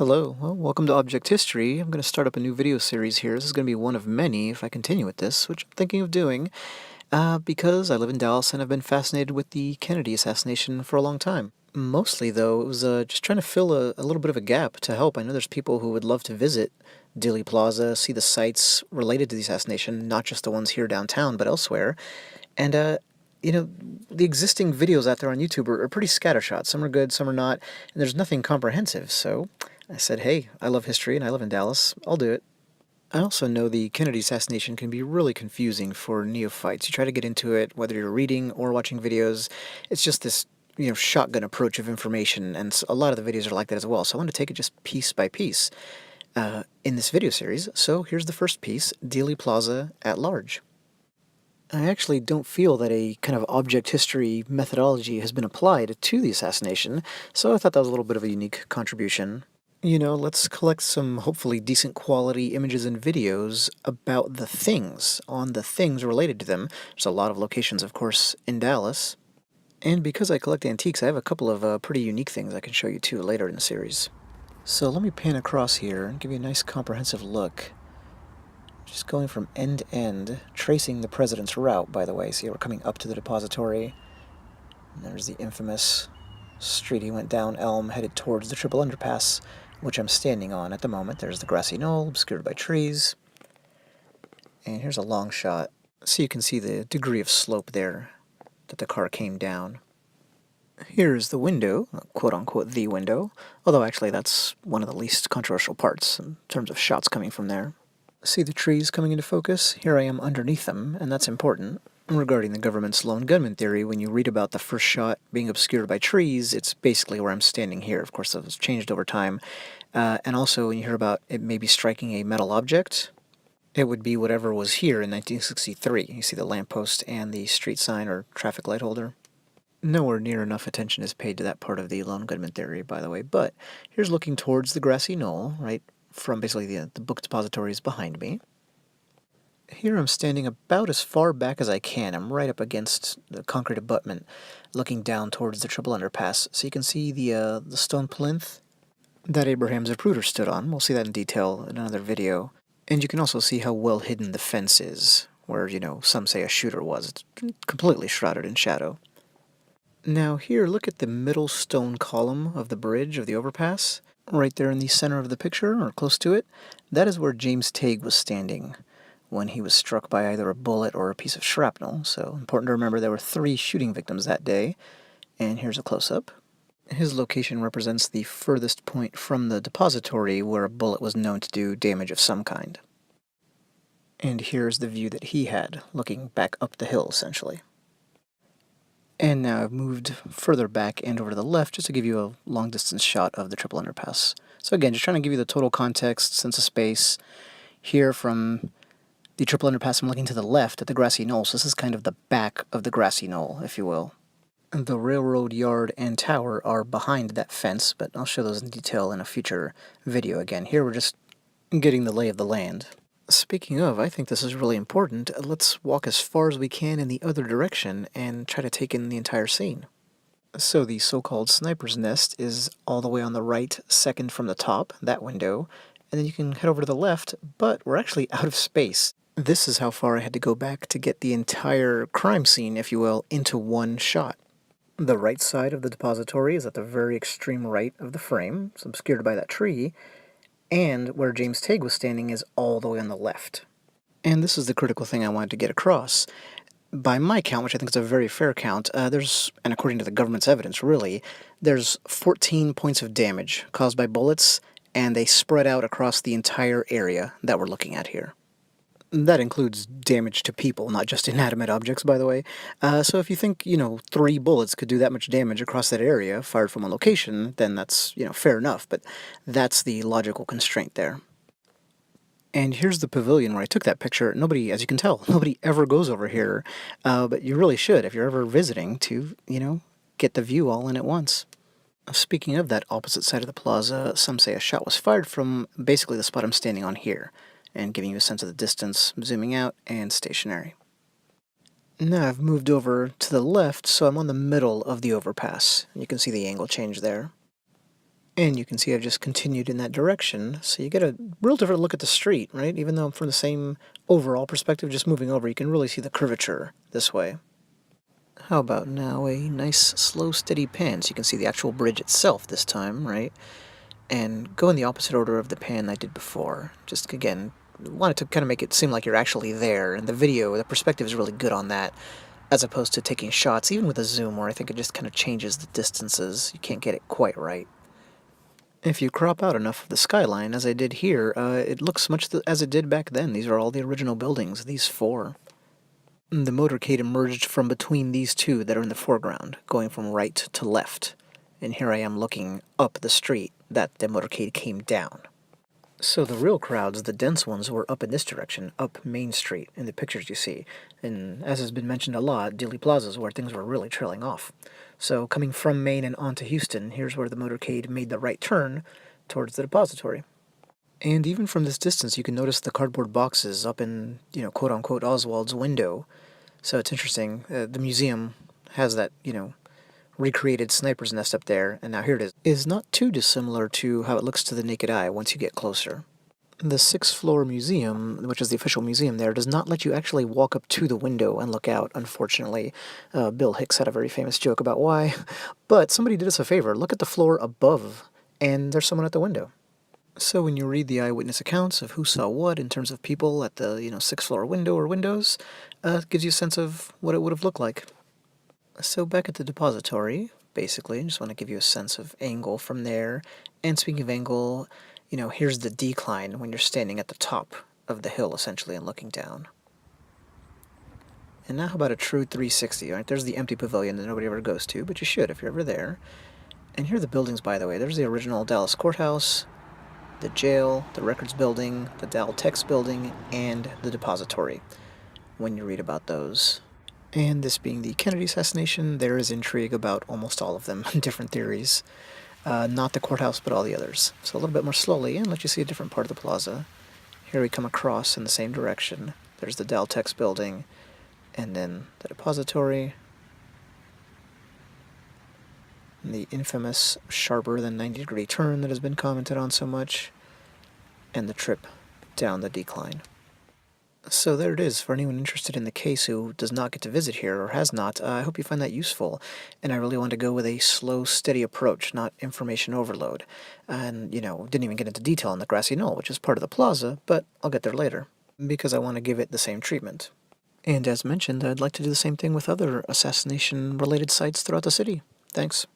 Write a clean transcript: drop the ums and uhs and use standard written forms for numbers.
Hello, well, welcome to Object History. I'm going to start up a new video series here. This is going to be one of many if I continue with this, which I'm thinking of doing, because I live in Dallas and I've been fascinated with the Kennedy assassination for a long time. Mostly, though, it was just trying to fill a little bit of a gap to help. I know there's people who would love to visit Dealey Plaza, see the sites related to the assassination, not just the ones here downtown, but elsewhere. And, the existing videos out there on YouTube are pretty scattershot. Some are good, some are not, and there's nothing comprehensive, so I said, hey, I love history and I live in Dallas. I'll do it. I also know the Kennedy assassination can be really confusing for neophytes. You try to get into it, whether you're reading or watching videos. It's just this, shotgun approach of information, and a lot of the videos are like that as well. So I want to take it just piece by piece in this video series. So here's the first piece, Dealey Plaza at large. I actually don't feel that a kind of object history methodology has been applied to the assassination, so I thought that was a little bit of a unique contribution. Let's collect some hopefully decent quality images and videos about the things, on the things related to them. There's a lot of locations, of course, in Dallas. And because I collect antiques, I have a couple of pretty unique things I can show you too later in the series. So let me pan across here and give you a nice comprehensive look. Just going from end to end, tracing the president's route, by the way. See, we're coming up to the Depository. And there's the infamous street he went down Elm, headed towards the Triple Underpass, which I'm standing on at the moment. There's the Grassy Knoll, obscured by trees. And here's a long shot, so you can see the degree of slope there that the car came down. Here's the window, quote-unquote the window, although actually that's one of the least controversial parts in terms of shots coming from there. See the trees coming into focus? Here I am underneath them, and that's important. Regarding the government's lone gunman theory, when you read about the first shot being obscured by trees, it's basically where I'm standing here. Of course, that was changed over time. And also, when you hear about it maybe striking a metal object, it would be whatever was here in 1963. You see the lamppost and the street sign or traffic light holder. Nowhere near enough attention is paid to that part of the lone gunman theory, by the way. But here's looking towards the Grassy Knoll, right from basically the book depositories behind me. Here I'm standing about as far back as I can. I'm right up against the concrete abutment, looking down towards the Triple Underpass. So you can see the stone plinth that Abraham Zapruder stood on. We'll see that in detail in another video. And you can also see how well hidden the fence is, where, some say a shooter was. It's completely shrouded in shadow. Now here, look at the middle stone column of the bridge of the overpass. Right there in the center of the picture, or close to it, that is where James Tague was standing when he was struck by either a bullet or a piece of shrapnel. So important to remember there were 3 shooting victims that day. And here's a close-up. His location represents the furthest point from the depository where a bullet was known to do damage of some kind. And here's the view that he had, looking back up the hill, essentially. And now I've moved further back and over to the left just to give you a long-distance shot of the Triple Underpass. So again, just trying to give you the total context, sense of space. Here from the Triple Underpass, I'm looking to the left at the Grassy Knoll, so this is kind of the back of the Grassy Knoll, if you will. The railroad yard and tower are behind that fence, but I'll show those in detail in a future video again. Here we're just getting the lay of the land. Speaking of, I think this is really important. Let's walk as far as we can in the other direction and try to take in the entire scene. So the so-called sniper's nest is all the way on the right, second from the top, that window, and then you can head over to the left, but we're actually out of space. This is how far I had to go back to get the entire crime scene, if you will, into one shot. The right side of the depository is at the very extreme right of the frame. It's obscured by that tree. And where James Tague was standing is all the way on the left. And this is the critical thing I wanted to get across. By my count, which I think is a very fair count, and according to the government's evidence, really, there's 14 points of damage caused by bullets, and they spread out across the entire area that we're looking at here. That includes damage to people, not just inanimate objects, by the way. So if you think, 3 bullets could do that much damage across that area, fired from a location, then that's, fair enough. But that's the logical constraint there. And here's the pavilion where I took that picture. Nobody, as you can tell, nobody ever goes over here. But you really should, if you're ever visiting, to, get the view all in at once. Speaking of that opposite side of the plaza, some say a shot was fired from basically the spot I'm standing on here, and giving you a sense of the distance, zooming out, and stationary. Now I've moved over to the left, so I'm on the middle of the overpass. You can see the angle change there. And you can see I've just continued in that direction, so you get a real different look at the street, right? Even though from the same overall perspective, just moving over, you can really see the curvature this way. How about now a nice, slow, steady pan, so you can see the actual bridge itself this time, right? And go in the opposite order of the pan I did before. Just, again, wanted to kind of make it seem like you're actually there, and the video, the perspective is really good on that, as opposed to taking shots, even with a zoom, where I think it just kind of changes the distances. You can't get it quite right. If you crop out enough of the skyline, as I did here, it looks much as it did back then. These are all the original buildings, these four. The motorcade emerged from between these two that are in the foreground, going from right to left. And here I am looking up the street that the motorcade came down. So the real crowds, the dense ones, were up in this direction, up Main Street, in the pictures you see. And as has been mentioned a lot, Dealey Plaza is where things were really trailing off. So coming from Main and on to Houston, here's where the motorcade made the right turn towards the Depository. And even from this distance, you can notice the cardboard boxes up in, quote-unquote Oswald's window. So it's interesting. The museum has that, recreated sniper's nest up there, and now here it is not too dissimilar to how it looks to the naked eye once you get closer. The sixth-floor museum, which is the official museum there, does not let you actually walk up to the window and look out, unfortunately. Bill Hicks had a very famous joke about why, but somebody did us a favor. Look at the floor above, and there's someone at the window. So when you read the eyewitness accounts of who saw what in terms of people at the, sixth-floor window or windows, it gives you a sense of what it would have looked like. So back at the depository, basically, I just want to give you a sense of angle from there. And speaking of angle, here's the decline when you're standing at the top of the hill, essentially, and looking down. And now how about a true 360, right? There's the empty pavilion that nobody ever goes to, but you should if you're ever there. And here are the buildings, by the way. There's the original Dallas Courthouse, the jail, the records building, the Dal Tex building, and the depository, when you read about those. And this being the Kennedy assassination, there is intrigue about almost all of them, different theories. Not the courthouse, but all the others. So a little bit more slowly, and let you see a different part of the plaza. Here we come across in the same direction. There's the Dal Tex building, and then the depository, and the infamous sharper than 90-degree turn that has been commented on so much, and the trip down the decline. So there it is for anyone interested in the case who does not get to visit here or has not. I hope you find that useful. And I really want to go with a slow, steady approach, not information overload. And, didn't even get into detail on the Grassy Knoll, which is part of the plaza, but I'll get there later, because I want to give it the same treatment. And as mentioned, I'd like to do the same thing with other assassination-related sites throughout the city. Thanks.